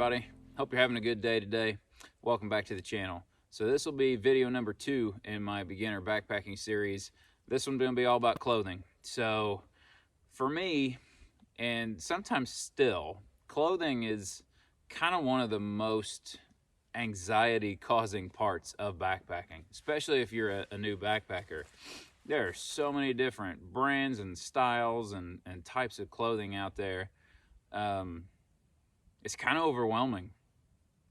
everybody. Hope you're having a good day today. Welcome back to the channel. So this will be video number 2 in my beginner backpacking series. This one's going to be all about clothing. So for me, and sometimes still, clothing is kind of one of the most anxiety causing parts of backpacking, especially if you're a new backpacker. There are so many different brands and styles and types of clothing out there. It's kind of overwhelming.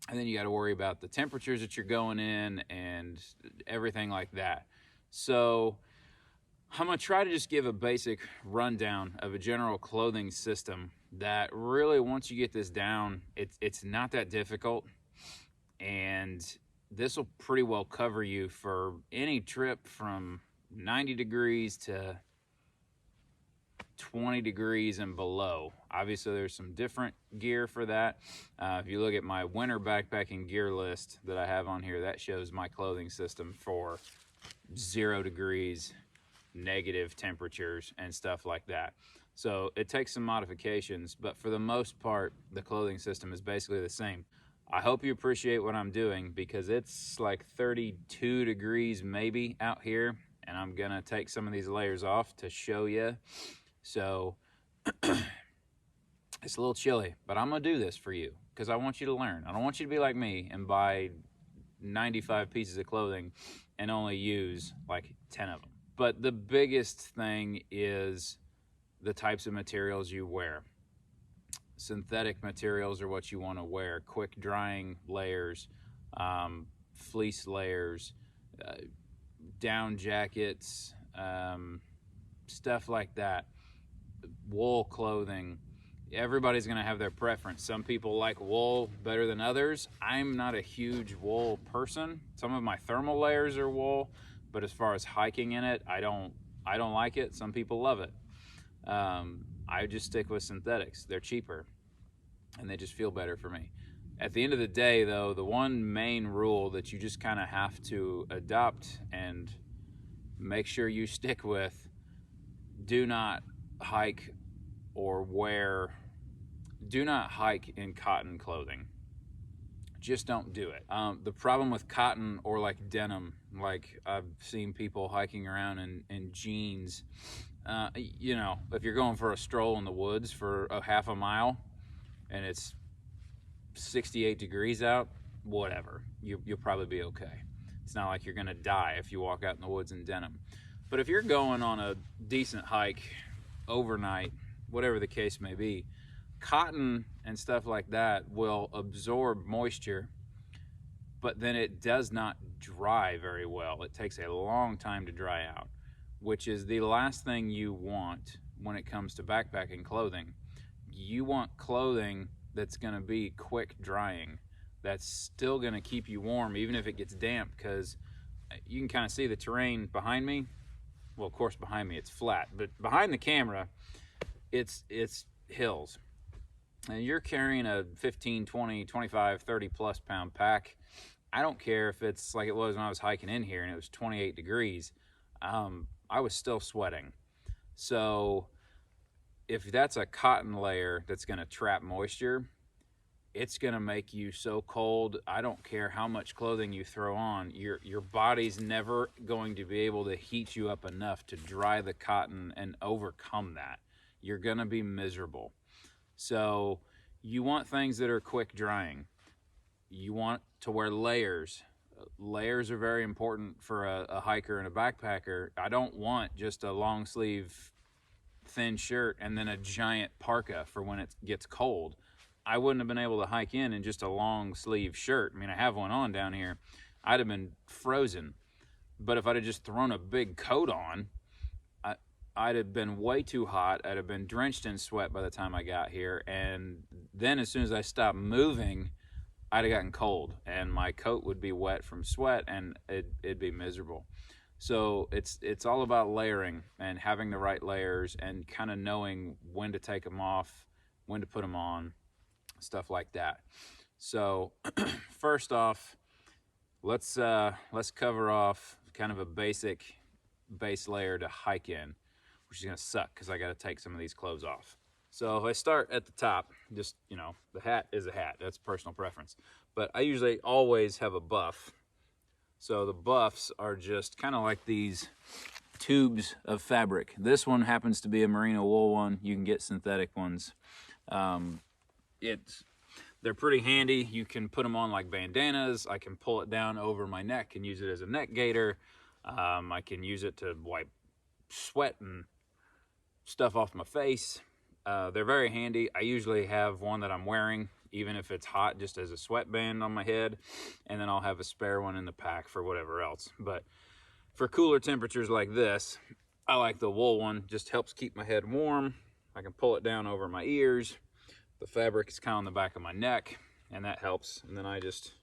And then you got to worry about the temperatures that you're going in and everything like that. So I'm going to try to just give a basic rundown of a general clothing system that really, once you get this down, it's not that difficult. And this will pretty well cover you for any trip from 90 degrees to 20 degrees and below. Obviously there's some different gear for that. If you look at my winter backpacking gear list that I have on here, that shows my clothing system for 0 degrees, negative temperatures and stuff like that. So it takes some modifications, but for the most part the clothing system is basically the same. I hope you appreciate what I'm doing because it's like 32 degrees maybe out here, and I'm gonna take some of these layers off to show you. So it's a little chilly, but I'm gonna do this for you because I want you to learn. I don't want you to be like me and buy 95 pieces of clothing and only use like 10 of them. But the biggest thing is the types of materials you wear. Synthetic materials are what you want to wear. Quick drying layers, fleece layers, down jackets, stuff like that. Wool clothing. Everybody's going to have their preference. Some people like wool better than others. I'm not a huge wool person. Some of my thermal layers are wool, but as far as hiking in it, I don't like it. Some people love it. I just stick with synthetics. They're cheaper and they just feel better for me. At the end of the day though, the one main rule that you just kind of have to adopt and make sure you stick with: do not hike in cotton clothing. Just don't do it. The problem with cotton or like denim, like I've seen people hiking around in jeans, you know, if you're going for a stroll in the woods for a half a mile and it's 68 degrees out, whatever, you'll probably be okay. It's not like you're gonna die if you walk out in the woods in denim. But if you're going on a decent hike overnight, whatever the case may be, cotton and stuff like that will absorb moisture, but then it does not dry very well. It takes a long time to dry out, which is the last thing you want when it comes to backpacking clothing. You want clothing that's going to be quick drying, that's still going to keep you warm even if it gets damp, because you can kind of see the terrain behind me. Well, of course behind me it's flat, but behind the camera it's hills. And you're carrying a 15, 20, 25, 30 plus pound pack. I don't care if it's like it was when I was hiking in here and it was 28 degrees. I was still sweating. So if that's a cotton layer that's going to trap moisture, it's going to make you so cold. I don't care how much clothing you throw on, your body's never going to be able to heat you up enough to dry the cotton and overcome that. You're going to be miserable. So you want things that are quick drying. You want to wear layers. Layers are very important for a hiker and a backpacker. I don't want just a long sleeve thin shirt and then a giant parka for when it gets cold. I wouldn't have been able to hike in just a long sleeve shirt. I mean, I have one on down here. I'd have been frozen. But if I'd have just thrown a big coat on, I'd have been way too hot. I'd have been drenched in sweat by the time I got here. And then as soon as I stopped moving, I'd have gotten cold and my coat would be wet from sweat and it'd be miserable. So it's all about layering and having the right layers and kind of knowing when to take them off, when to put them on, stuff like that. So first off, let's cover off kind of a base layer to hike in, which is gonna suck because I got to take some of these clothes off. So if I start at the top, just, you know, the hat is a hat. That's personal preference. But I usually always have a buff. So the buffs are just kind of like these tubes of fabric. This one happens to be a merino wool one. You can get synthetic ones. They're pretty handy. You can put them on like bandanas. I can pull it down over my neck and use it as a neck gaiter. I can use it to wipe sweat and stuff off my face. They're very handy. I usually have one that I'm wearing, even if it's hot, just as a sweatband on my head. And then I'll have a spare one in the pack for whatever else. But for cooler temperatures like this, I like the wool one. Just helps keep my head warm. I can pull it down over my ears. The fabric is kind of on the back of my neck, and that helps. And then I just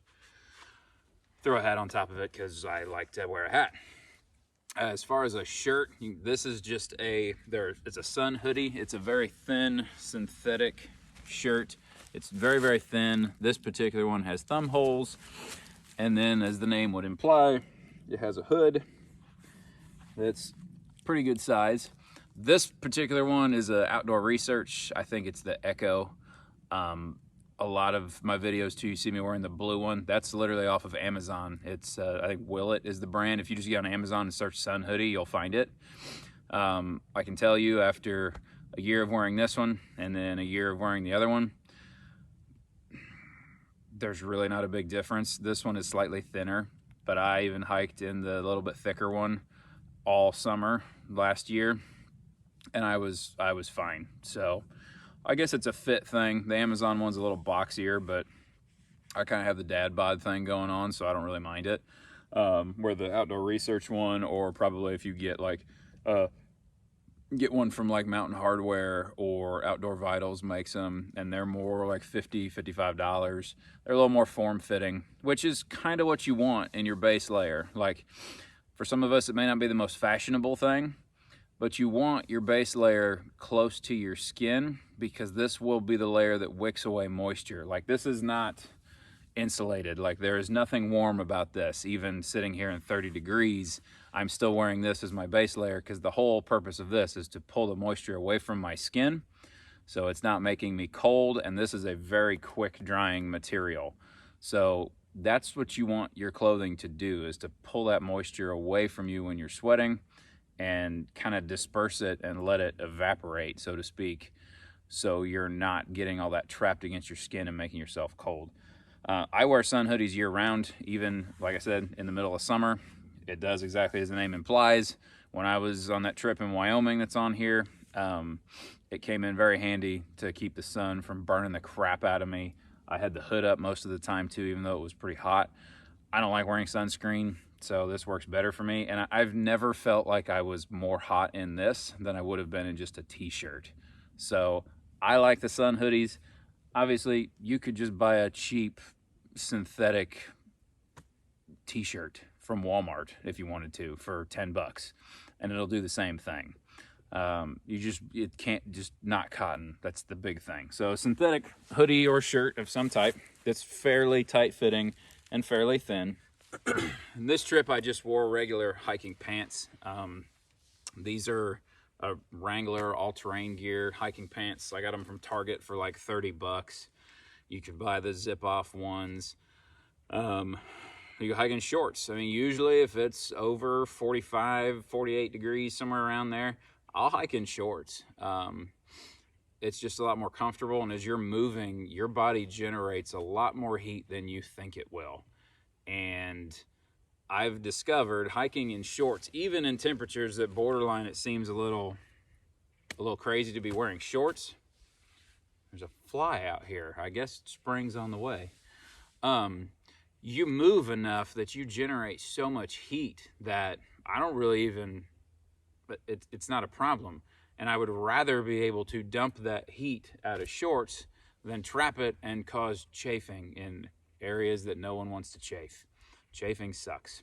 throw a hat on top of it because I like to wear a hat. As far as a shirt, this is just it's a sun hoodie. It's a very thin synthetic shirt. It's very, very thin. This particular one has thumb holes. And then, as the name would imply, it has a hood that's pretty good size. This particular one is a Outdoor Research. I think it's the Echo. A lot of my videos too, you see me wearing the blue one. That's literally off of Amazon. It's I think Willet is the brand. If you just get on Amazon and search sun hoodie, you'll find it. I can tell you, after a year of wearing this one and then a year of wearing the other one, there's really not a big difference. This one is slightly thinner, but I even hiked in the little bit thicker one all summer last year, and I was fine. So I guess it's a fit thing. The Amazon one's a little boxier, but I kind of have the dad bod thing going on, so I don't really mind it. Where the Outdoor Research one, or probably if you get get one from like Mountain Hardwear or Outdoor Vitals makes them, and they're more like $50–$55. They're a little more form-fitting, which is kind of what you want in your base layer. Like, for some of us, it may not be the most fashionable thing, but you want your base layer close to your skin, because this will be the layer that wicks away moisture. Like, this is not insulated. Like, there is nothing warm about this. Even sitting here in 30 degrees, I'm still wearing this as my base layer, because the whole purpose of this is to pull the moisture away from my skin, so it's not making me cold. And this is a very quick drying material. So that's what you want your clothing to do, is to pull that moisture away from you when you're sweating and kind of disperse it and let it evaporate, so to speak, so you're not getting all that trapped against your skin and making yourself cold. I wear sun hoodies year round, even, like I said, in the middle of summer. It does exactly as the name implies. When I was on that trip in Wyoming that's on here, it came in very handy to keep the sun from burning the crap out of me. I had the hood up most of the time too, even though it was pretty hot. I don't like wearing sunscreen, so this works better for me. And I've never felt like I was more hot in this than I would have been in just a t-shirt. So I like the sun hoodies. Obviously, you could just buy a cheap synthetic t-shirt from Walmart if you wanted to for $10, and it'll do the same thing. It can't just not cotton. That's the big thing. So a synthetic hoodie or shirt of some type that's fairly tight fitting and fairly thin. In this trip, I just wore regular hiking pants. These are a Wrangler all-terrain gear hiking pants. I got them from Target for like $30. You could buy the zip-off ones. You can hike in shorts. I mean, usually if it's over 45, 48 degrees, somewhere around there, I'll hike in shorts. It's just a lot more comfortable, and as you're moving, your body generates a lot more heat than you think it will. And I've discovered hiking in shorts, even in temperatures that borderline, it seems a little crazy to be wearing shorts. There's a fly out here. I guess spring's on the way. You move enough that you generate so much heat that I don't really even, but it's not a problem. And I would rather be able to dump that heat out of shorts than trap it and cause chafing in areas that no one wants to chafe. Chafing sucks.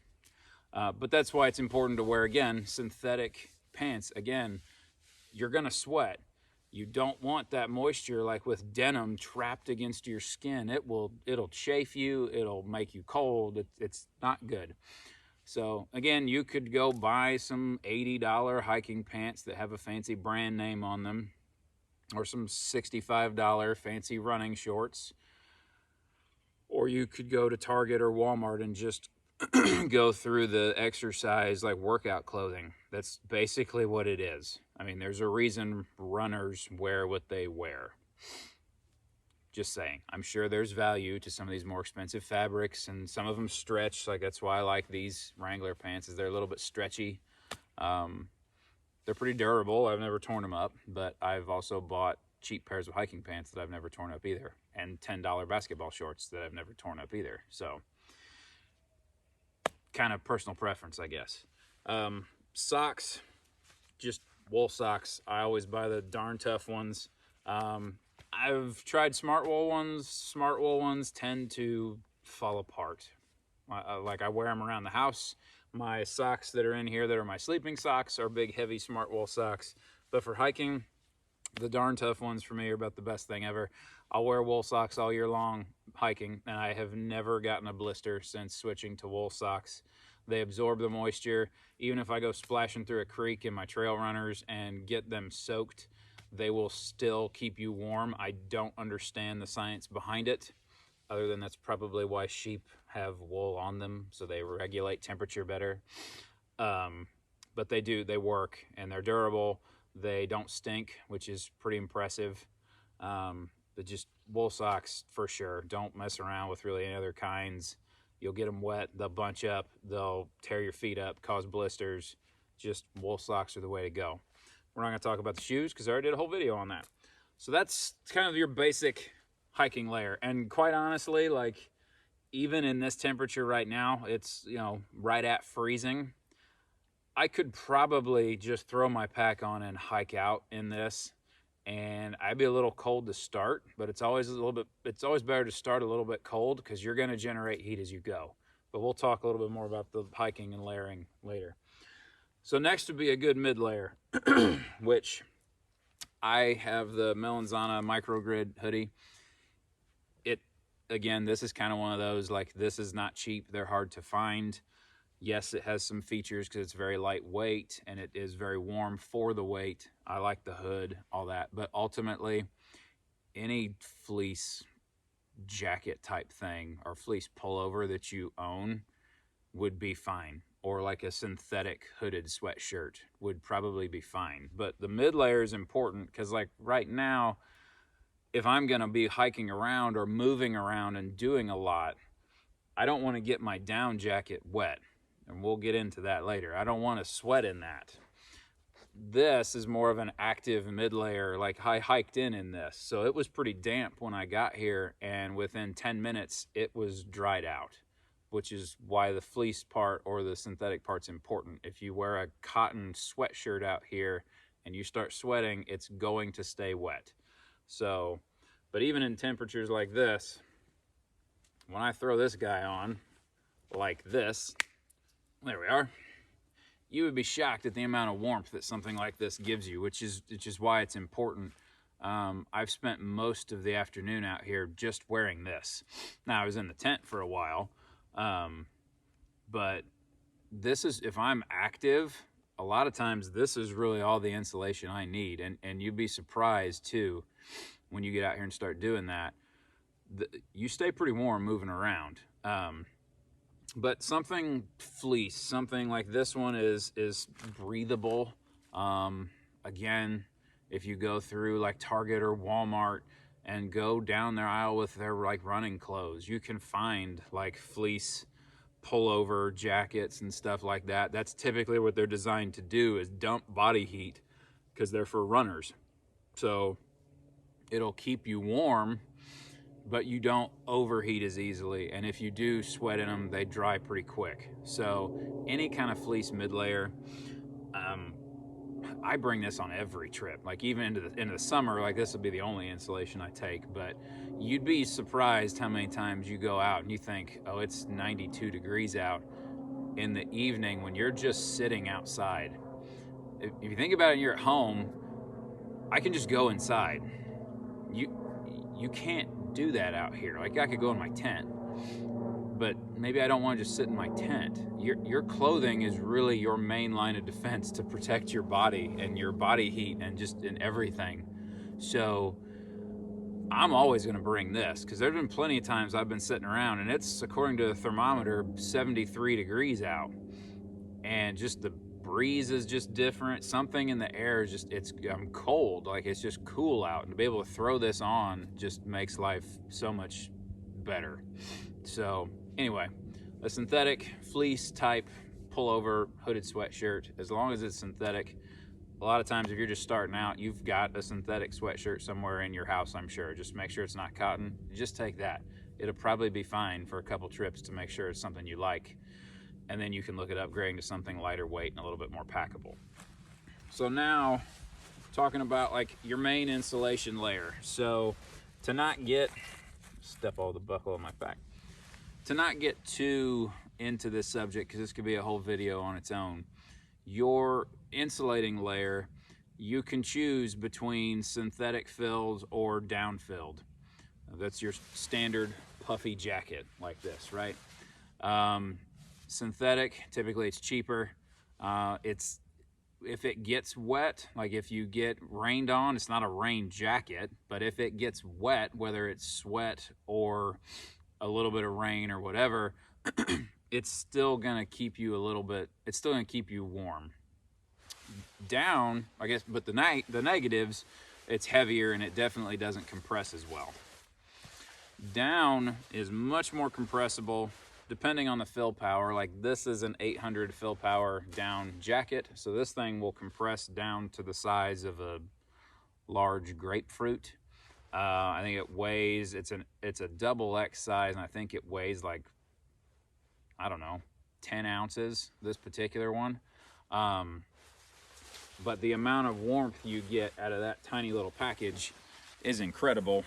But that's why it's important to wear, again, synthetic pants. Again, you're going to sweat. You don't want that moisture, like with denim, trapped against your skin. It'll chafe you. It'll make you cold. It's not good. So again, you could go buy some $80 hiking pants that have a fancy brand name on them. or some $65 fancy running shorts. Or you could go to Target or Walmart and just go through the exercise like workout clothing. That's basically what it is. I mean, there's a reason runners wear what they wear. Just saying. I'm sure there's value to some of these more expensive fabrics, and some of them stretch. Like, that's why I like these Wrangler pants, is they're a little bit stretchy. They're pretty durable. I've never torn them up, but I've also bought cheap pairs of hiking pants that I've never torn up either, and $10 basketball shorts that I've never torn up either. So kind of personal preference, I guess. Socks, just wool socks. I always buy the Darn Tough ones. I've tried smart wool ones. Smart wool ones tend to fall apart. Like, I wear them around the house. My socks that are in here that are my sleeping socks are big, heavy smart wool socks. But for hiking, the Darn Tough ones for me are about the best thing ever. I'll wear wool socks all year long hiking, and I have never gotten a blister since switching to wool socks. They absorb the moisture. Even if I go splashing through a creek in my trail runners and get them soaked, they will still keep you warm. I don't understand the science behind it, other than that's probably why sheep have wool on them, so they regulate temperature better. But they work, and they're durable. They don't stink, which is pretty impressive. But just wool socks for sure. Don't mess around with really any other kinds. You'll get them wet, they'll bunch up, they'll tear your feet up, cause blisters. Just wool socks are the way to go. We're not going to talk about the shoes because I already did a whole video on that. So that's kind of your basic hiking layer. And quite honestly, like, even in this temperature right now, it's, right at freezing. I could probably just throw my pack on and hike out in this, and I'd be a little cold to start, but it's always better to start a little bit cold because you're going to generate heat as you go. But we'll talk a little bit more about the hiking and layering later. So next would be a good mid layer, which I have the Melanzana Microgrid hoodie. Again, this is kind of one of those, like, this is not cheap. They're hard to find. Yes, it has some features because it's very lightweight and it is very warm for the weight. I like the hood, all that. But ultimately, any fleece jacket type thing or fleece pullover that you own would be fine. Or like a synthetic hooded sweatshirt would probably be fine. But the mid layer is important because, like, right now, if I'm going to be hiking around or moving around and doing a lot, I don't want to get my down jacket wet. And we'll get into that later. I don't want to sweat in that. This is more of an active mid-layer, like I hiked in this. So it was pretty damp when I got here, and within 10 minutes, it was dried out, which is why the fleece part or the synthetic part's important. If you wear a cotton sweatshirt out here and you start sweating, it's going to stay wet. So, but even in temperatures like this, when I throw this guy on like this, there we are, you would be shocked at the amount of warmth that something like this gives you, which is why it's important. I've spent most of the afternoon out here just wearing this. Now, I was in the tent for a while, but this is, if I'm active, a lot of times this is really all the insulation I need. And you'd be surprised too, when you get out here and start doing that, you stay pretty warm moving around. But something fleece, something like this one is breathable. Again, if you go through like Target or Walmart and go down their aisle with their like running clothes, you can find like fleece pullover jackets and stuff like that. That's typically what they're designed to do, is dump body heat because they're for runners. So it'll keep you warm, but you don't overheat as easily. And if you do sweat in them, they dry pretty quick. So any kind of fleece mid-layer, I bring this on every trip. Like even into the summer, like this will be the only insulation I take, but you'd be surprised how many times you go out and you think, oh, it's 92 degrees out in the evening when you're just sitting outside. If you think about it and you're at home, I can just go inside. You can't do that out here. Like I could go in my tent, but maybe I don't want to just sit in my tent. Your clothing is really your main line of defense to protect your body and your body heat and just in everything. So I'm always going to bring this, because there's been plenty of times I've been sitting around and it's, according to the thermometer, 73 degrees out, and just the breeze is just different. Something in the air is just, I'm cold, like it's just cool out, and to be able to throw this on just makes life so much better. So anyway, a synthetic fleece type pullover hooded sweatshirt, as long as it's synthetic. A lot of times if you're just starting out, you've got a synthetic sweatshirt somewhere in your house, I'm sure. Just make sure it's not cotton. Just take that. It'll probably be fine for a couple trips to make sure it's something you like. And then you can look at upgrading to something lighter weight and a little bit more packable. So now, talking about like your main insulation layer. So to not get, step over the buckle on my back. To not get too into this subject, because this could be a whole video on its own, your insulating layer, you can choose between synthetic filled or down filled. That's your standard puffy jacket like this, right? Synthetic, typically it's cheaper. If it gets wet, like if you get rained on, it's not a rain jacket, but if it gets wet, whether it's sweat or a little bit of rain or whatever, it's still gonna keep you it's still gonna keep you warm. Down, I guess, but the negatives, it's heavier and it definitely doesn't compress as well. Down is much more compressible depending on the fill power. Like this is an 800 fill power down jacket, so this thing will compress down to the size of a large grapefruit. I think it weighs, it's a double X size, and I think it weighs like, I don't know, 10 ounces, this particular one. But the amount of warmth you get out of that tiny little package is incredible.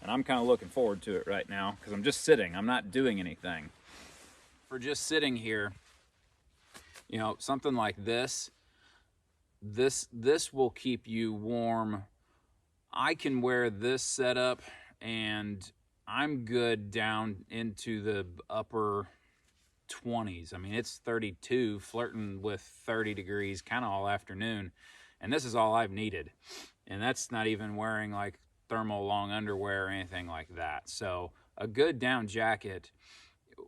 And I'm kind of looking forward to it right now, because I'm just sitting, I'm not doing anything. For just sitting here, you know, something like this will keep you warm. I can wear this setup and I'm good down into the upper 20s. I mean, it's 32, flirting with 30 degrees kind of all afternoon, and this is all I've needed. And that's not even wearing like thermal long underwear or anything like that. So a good down jacket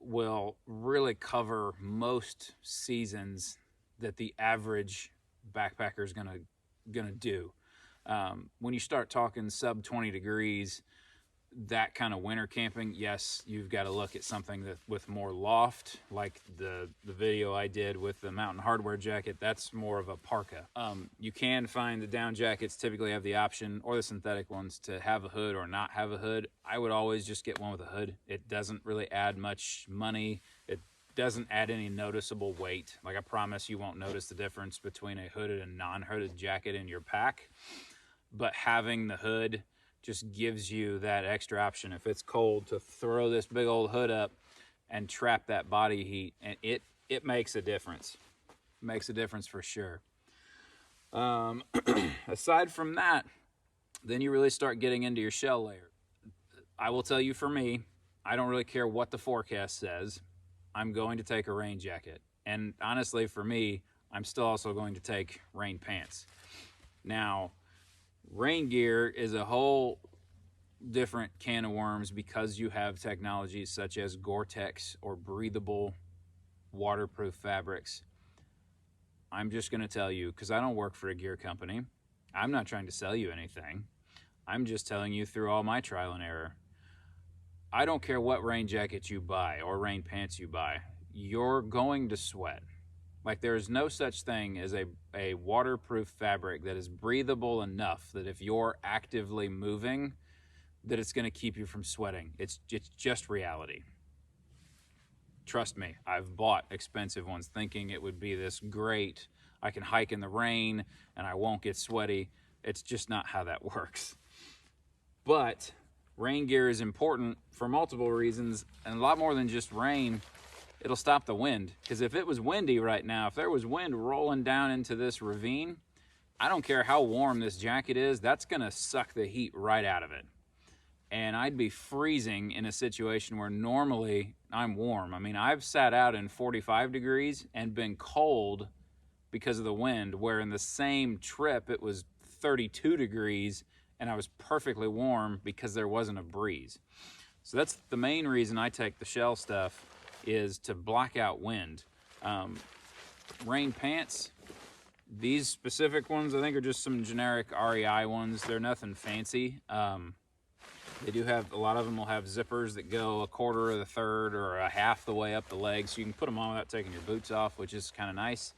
will really cover most seasons that the average backpacker is gonna do. When you start talking sub 20 degrees, that kind of winter camping, yes, you've got to look at something that with more loft, like the video I did with the Mountain Hardwear jacket. That's more of a parka. You can find the down jackets typically have the option, or the synthetic ones, to have a hood or not have a hood. I would always just get one with a hood. It doesn't really add much money. It doesn't add any noticeable weight. Like, I promise you won't notice the difference between a hooded and non-hooded jacket in your pack. But having the hood just gives you that extra option if it's cold to throw this big old hood up and trap that body heat, and it makes a difference. It makes a difference for sure. Aside from that, then you really start getting into your shell layer. I will tell you, for me, I don't really care what the forecast says. I'm going to take a rain jacket. And honestly, for me, I'm still also going to take rain pants. Now, rain gear is a whole different can of worms, because you have technologies such as Gore-Tex or breathable waterproof fabrics. I'm just going to tell you, because I don't work for a gear company, I'm not trying to sell you anything. I'm just telling you through all my trial and error. I don't care what rain jacket you buy or rain pants you buy, you're going to sweat. Like, there's no such thing as a waterproof fabric that is breathable enough that if you're actively moving, that it's going to keep you from sweating. It's just reality. Trust me, I've bought expensive ones thinking it would be this great, I can hike in the rain and I won't get sweaty. It's just not how that works. But rain gear is important for multiple reasons, and a lot more than just rain. It'll stop the wind, because if it was windy right now, if there was wind rolling down into this ravine, I don't care how warm this jacket is, that's gonna suck the heat right out of it. And I'd be freezing in a situation where normally I'm warm. I mean, I've sat out in 45 degrees and been cold because of the wind, where in the same trip it was 32 degrees and I was perfectly warm because there wasn't a breeze. So that's the main reason I take the shell stuff, is to block out wind. Rain pants, these specific ones I think are just some generic REI ones. They're nothing fancy. They do have, a lot of them will have zippers that go a quarter or the third or a half the way up the leg, so you can put them on without taking your boots off, which is kind of nice.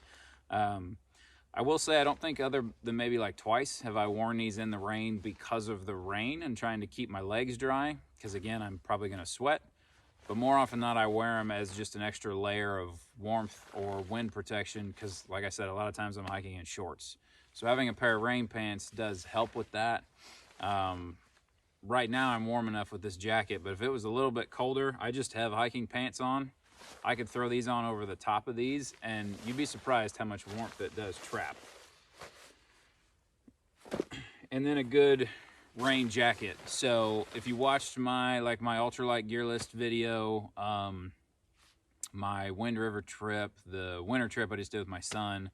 I will say I don't think other than maybe like twice have I worn these in the rain because of the rain and trying to keep my legs dry, because again, I'm probably going to sweat. But more often than not, I wear them as just an extra layer of warmth or wind protection, because like I said, a lot of times I'm hiking in shorts. So having a pair of rain pants does help with that. Right now I'm warm enough with this jacket, but if it was a little bit colder, I just have hiking pants on. I could throw these on over the top of these and you'd be surprised how much warmth it does trap. And then a good rain jacket. So if you watched my ultralight gear list video, my Wind River trip, the winter trip I just did with my son,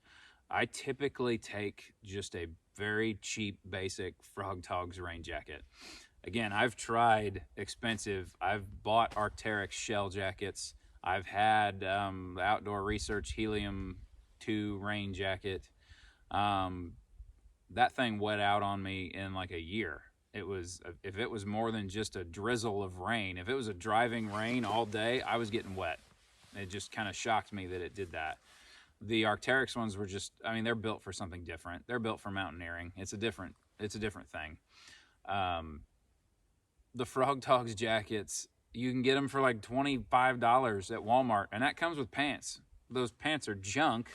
I typically take just a very cheap basic Frogg Toggs rain jacket. Again, I've tried expensive. I've bought Arc'teryx shell jackets. I've had the Outdoor Research Helium 2 rain jacket. That thing wet out on me in like a year. It was, if it was more than just a drizzle of rain, if it was a driving rain all day, I was getting wet. It just kind of shocked me that it did that. The Arc'teryx ones were just, I mean, they're built for something different. They're built for mountaineering. It's a different thing. The Frogg Toggs jackets, you can get them for like $25 at Walmart, and that comes with pants. Those pants are junk.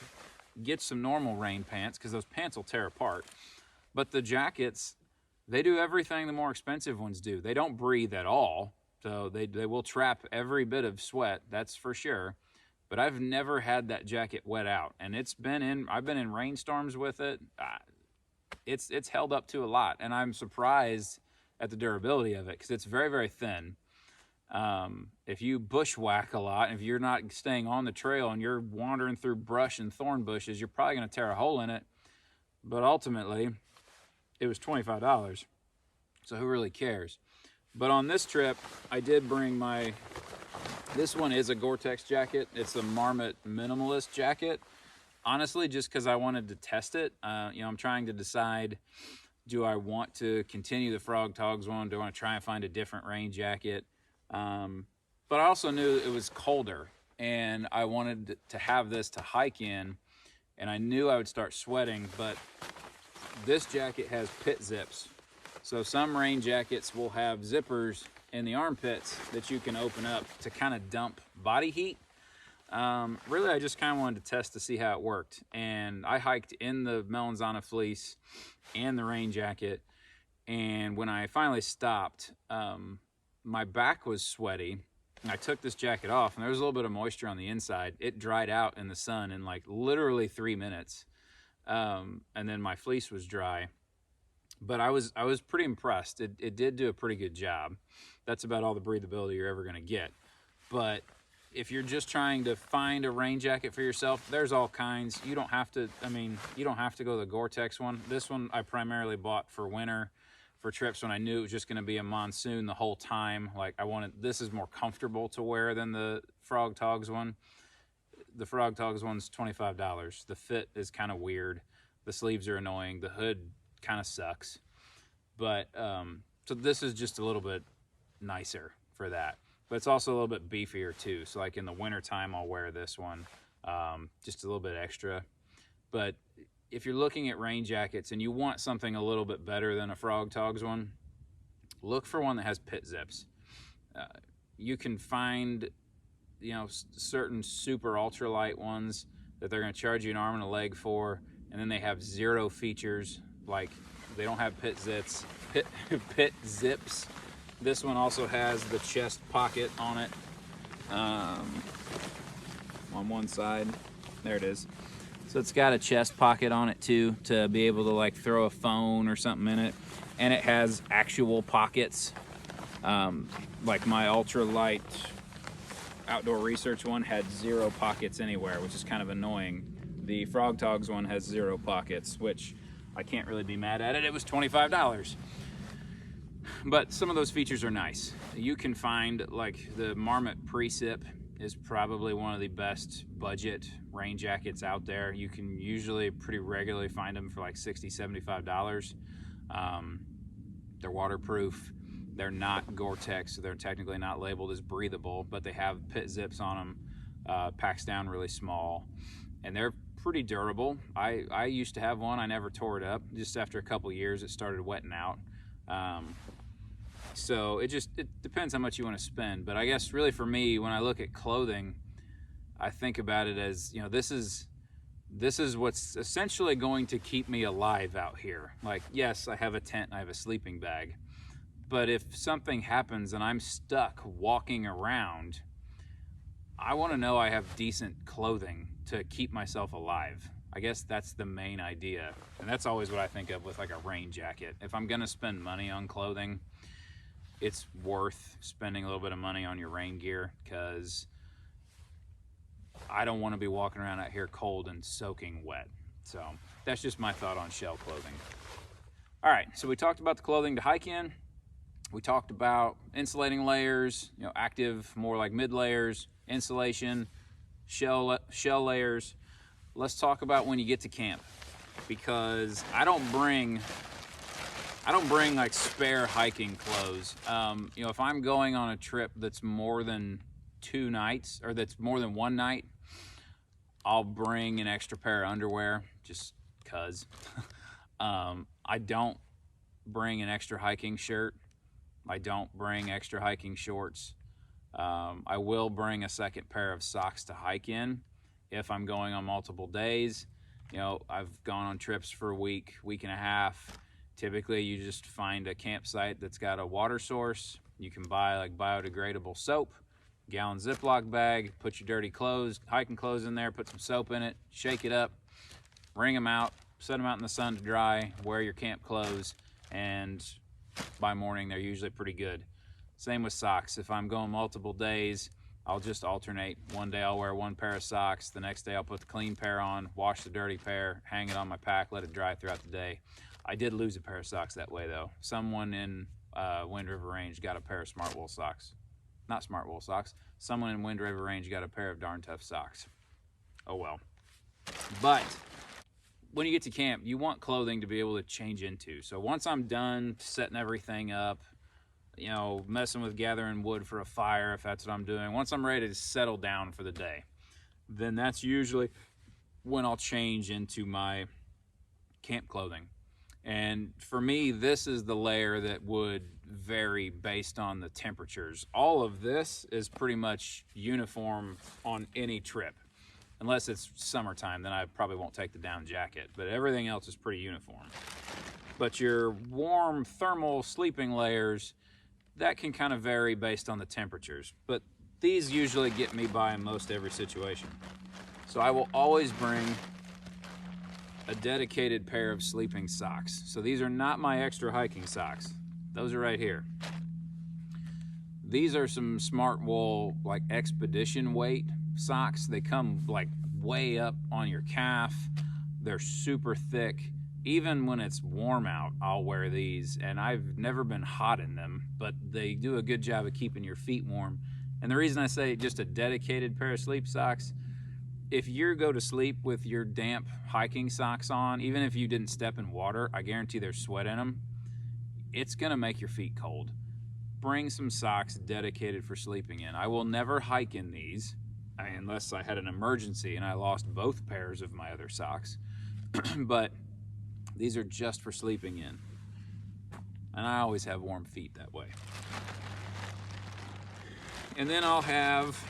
Get some normal rain pants, because those pants will tear apart. But the jackets, they do everything the more expensive ones do. They don't breathe at all, so they will trap every bit of sweat, that's for sure. But I've never had that jacket wet out, and I've been in rainstorms with it. It's held up to a lot, and I'm surprised at the durability of it, because it's very, very thin. If you bushwhack a lot, if you're not staying on the trail and you're wandering through brush and thorn bushes, you're probably going to tear a hole in it. But ultimately, it was $25, so who really cares? But on this trip, I did bring this one is a Gore-Tex jacket. It's a Marmot Minimalist jacket. Honestly, just because I wanted to test it. I'm trying to decide, do I want to continue the Frogg Toggs one? Do I want to try and find a different rain jacket? But I also knew it was colder, and I wanted to have this to hike in, and I knew I would start sweating, but this jacket has pit zips. So some rain jackets will have zippers in the armpits that you can open up to kind of dump body heat. Really, I just kind of wanted to test to see how it worked. And I hiked in the Melanzana fleece and the rain jacket. And when I finally stopped, my back was sweaty. I took this jacket off and there was a little bit of moisture on the inside. It dried out in the sun in like literally 3 minutes. And then my fleece was dry. But I was pretty impressed. It did do a pretty good job. That's about all the breathability you're ever going to get. But if you're just trying to find a rain jacket for yourself, there's all kinds. You don't have to, you don't have to go the Gore-Tex one. This one I primarily bought for winter, for trips when I knew it was just going to be a monsoon the whole time. Like this is more comfortable to wear than the Frogg Toggs one. The Frogg Toggs one's $25. The fit is kind of weird. The sleeves are annoying. The hood kind of sucks. But, so this is just a little bit nicer for that. But it's also a little bit beefier too. So like in the winter time, I'll wear this one, just a little bit extra. But if you're looking at rain jackets and you want something a little bit better than a Frogg Toggs one, look for one that has pit zips. You can find, certain super ultralight ones that they're going to charge you an arm and a leg for, and then they have zero features. Like they don't have pit zips. This one also has the chest pocket on it, on one side. There it is. So it's got a chest pocket on it too, to be able to like throw a phone or something in it. And it has actual pockets. Like my ultralight Outdoor Research one had zero pockets anywhere, which is kind of annoying. The Frogg Toggs one has zero pockets, which I can't really be mad at it. It was $25. But some of those features are nice. You can find, like, the Marmot Precip is probably one of the best budget rain jackets out there. You can usually pretty regularly find them for like $60, $75. They're waterproof. They're not Gore-Tex, so they're technically not labeled as breathable, but they have pit zips on them, packs down really small, and they're pretty durable. I used to have one. I never tore it up. Just after a couple years, it started wetting out. So it depends how much you want to spend. But I guess really for me, when I look at clothing, I think about it as, you know, this is what's essentially going to keep me alive out here. Like, yes, I have a tent and I have a sleeping bag, but if something happens and I'm stuck walking around, I want to know I have decent clothing to keep myself alive. I guess that's the main idea. And that's always what I think of with like a rain jacket. If I'm going to spend money on clothing, it's worth spending a little bit of money on your rain gear, because I don't want to be walking around out here cold and soaking wet. So that's just my thought on shell clothing. All right, so we talked about the clothing to hike in. We talked about insulating layers, you know, active, more like mid layers, insulation, shell layers. Let's talk about when you get to camp, because I don't bring like spare hiking clothes. You know, if I'm going on a trip that's more than 2 nights, or that's more than 1 night, I'll bring an extra pair of underwear, just cause. I don't bring an extra hiking shirt. I don't bring extra hiking shorts. I will bring a second pair of socks to hike in if I'm going on multiple days. You know, I've gone on trips for a week and a half. Typically, you just find a campsite that's got a water source. You can buy like biodegradable soap, gallon Ziploc bag, put your dirty clothes, hiking clothes in there, put some soap in it, shake it up, wring them out, set them out in the sun to dry, wear your camp clothes, and by morning they're usually pretty good. Same with socks. If I'm going multiple days, I'll just alternate. One day I'll wear 1 pair of socks, the next day I'll put the clean pair on, wash the dirty pair, hang it on my pack, let it dry throughout the day. I did lose a pair of socks that way though. Someone in Wind River Range got a pair of Smart Wool socks. Not Smart Wool socks. Someone in Wind River Range got a pair of Darn Tough socks. Oh well. But when you get to camp, you want clothing to be able to change into. So once I'm done setting everything up, you know, messing with gathering wood for a fire, if that's what I'm doing, once I'm ready to settle down for the day, then that's usually when I'll change into my camp clothing. And for me, this is the layer that would vary based on the temperatures. All of this is pretty much uniform on any trip. Unless it's summertime, then I probably won't take the down jacket, but everything else is pretty uniform. But your warm thermal sleeping layers, that can kind of vary based on the temperatures, but these usually get me by in most every situation. So I will always bring a dedicated pair of sleeping socks. So these are not my extra hiking socks. Those are right here. These are some Smart Wool, like expedition weight socks. They come like way up on your calf. They're super thick. Even when it's warm out, I'll wear these, and I've never been hot in them, but they do a good job of keeping your feet warm. And the reason I say just a dedicated pair of sleep socks, if you go to sleep with your damp hiking socks on, even if you didn't step in water, I guarantee there's sweat in them, it's gonna make your feet cold. Bring some socks dedicated for sleeping in. I will never hike in these unless I had an emergency and I lost both pairs of my other socks. But these are just for sleeping in. And I always have warm feet that way. And then I'll have,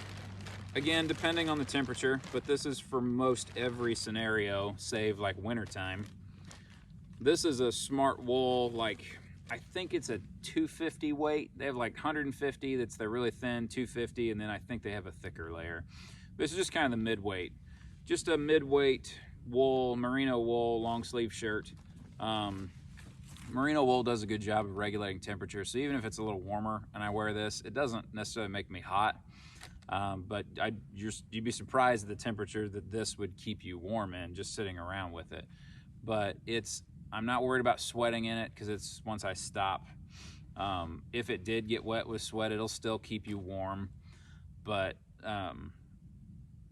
again, depending on the temperature, but this is for most every scenario, save like wintertime. This is a Smart Wool, like, I think it's a 250 weight. They have like 150 they're really thin, 250, and then I think they have a thicker layer. This is just kind of the mid-weight. Just a mid-weight wool, merino wool, long sleeve shirt. Merino wool does a good job of regulating temperature, so even if it's a little warmer and I wear this, it doesn't necessarily make me hot. But you'd be surprised at the temperature that this would keep you warm in, just sitting around with it. But it's I'm not worried about sweating in it because it's once I stop. If it did get wet with sweat, it'll still keep you warm, but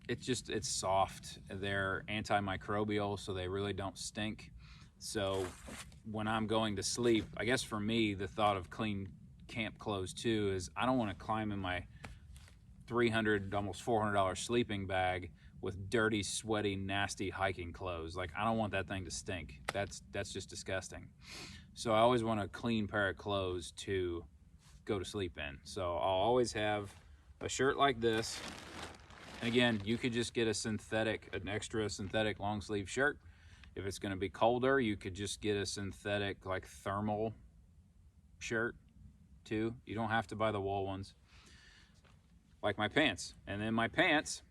it's soft. They're antimicrobial, so they really don't stink. So when I'm going to sleep, I guess for me, the thought of clean camp clothes too is I don't want to climb in my $300, almost $400 sleeping bag with dirty, sweaty, nasty hiking clothes. Like, I don't want that thing to stink. That's just disgusting. So I always want a clean pair of clothes to go to sleep in. So I'll always have a shirt like this. And again, you could just get an extra synthetic long sleeve shirt. If it's going to be colder, you could just get a synthetic like thermal shirt too. You don't have to buy the wool ones. Like my pants. And then my pants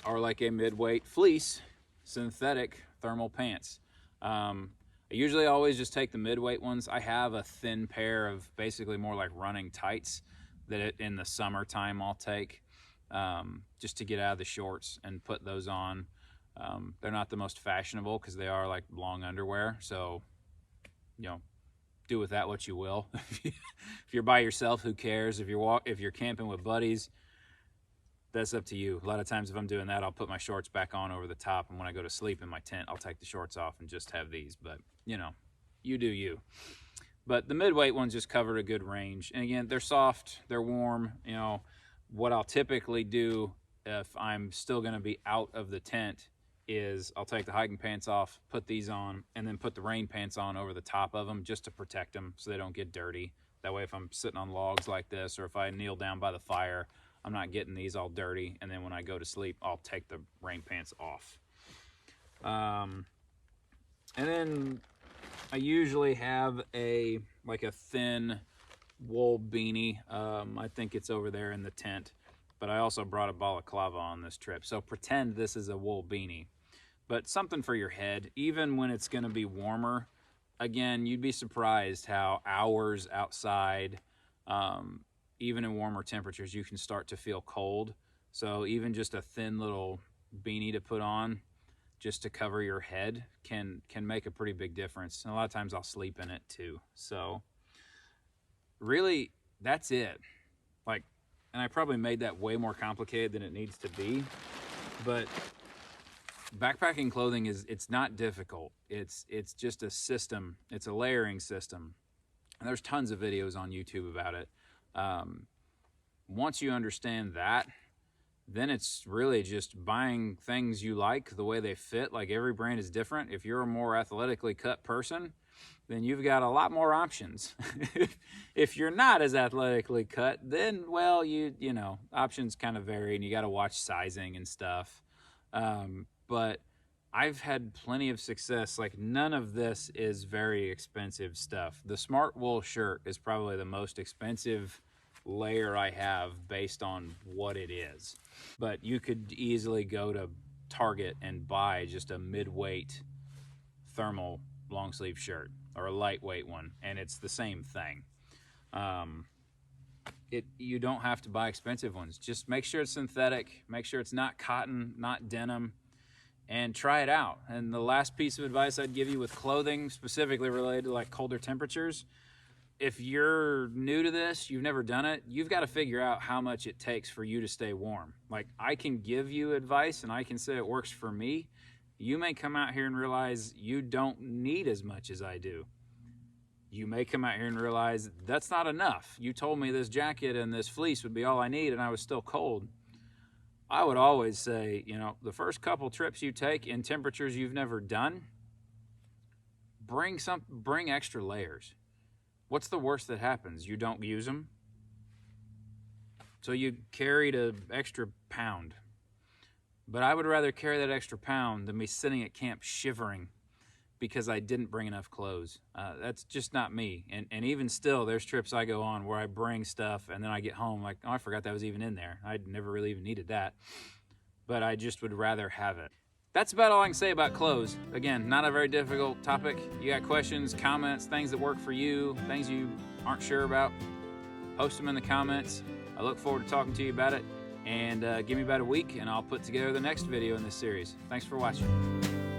are like a mid-weight fleece synthetic thermal pants. I usually always just take the mid-weight ones. I have a thin pair of basically more like running tights that in the summertime I'll take just to get out of the shorts and put those on. They're not the most fashionable because they are like long underwear. So, you know, do with that what you will. If you're by yourself, who cares? If you're camping with buddies, that's up to you. A lot of times if I'm doing that, I'll put my shorts back on over the top, and when I go to sleep in my tent, I'll take the shorts off and just have these. But, you know, you do you. But the mid-weight ones just cover a good range. And again, they're soft, they're warm. You know, what I'll typically do if I'm still going to be out of the tent is I'll take the hiking pants off, put these on, and then put the rain pants on over the top of them just to protect them so they don't get dirty. That way if I'm sitting on logs like this, or if I kneel down by the fire, I'm not getting these all dirty. And then when I go to sleep, I'll take the rain pants off. And then I usually have a thin wool beanie. I think it's over there in the tent, but I also brought a balaclava on this trip. So pretend this is a wool beanie, but something for your head, even when it's going to be warmer. Again, you'd be surprised how hours outside, even in warmer temperatures, you can start to feel cold. So even just a thin little beanie to put on just to cover your head can make a pretty big difference. And a lot of times I'll sleep in it too. So really, that's it. Like, and I probably made that way more complicated than it needs to be, but backpacking clothing it's not difficult. It's just a system. It's a layering system. And there's tons of videos on YouTube about it. Once you understand that, then it's really just buying things you like, the way they fit. Like, every brand is different. If you're a more athletically cut person, then you've got a lot more options. If you're not as athletically cut, then, well, you know, options kind of vary, and you got to watch sizing and stuff. But I've had plenty of success. Like, none of this is very expensive stuff. The Smart Wool shirt is probably the most expensive layer I have based on what it is. But you could easily go to Target and buy just a mid-weight thermal long sleeve shirt or a lightweight one, and it's the same thing. You don't have to buy expensive ones. Just make sure it's synthetic, make sure it's not cotton, not denim, and try it out. And the last piece of advice I'd give you with clothing, specifically related to like colder temperatures, if you're new to this, you've never done it, you've got to figure out how much it takes for you to stay warm. Like, I can give you advice and I can say it works for me. You may come out here and realize you don't need as much as I do. You may come out here and realize that's not enough. You told me this jacket and this fleece would be all I need, and I was still cold. I would always say, you know, the first couple trips you take in temperatures you've never done, bring extra layers. What's the worst that happens? You don't use them. So you carried an extra pound. But I would rather carry that extra pound than be sitting at camp shivering because I didn't bring enough clothes. That's just not me. And even still, there's trips I go on where I bring stuff and then I get home like, oh, I forgot that was even in there. I never really even needed that. But I just would rather have it. That's about all I can say about clothes. Again, not a very difficult topic. You got questions, comments, things that work for you, things you aren't sure about, post them in the comments. I look forward to talking to you about it. And give me about a week and I'll put together the next video in this series. Thanks for watching.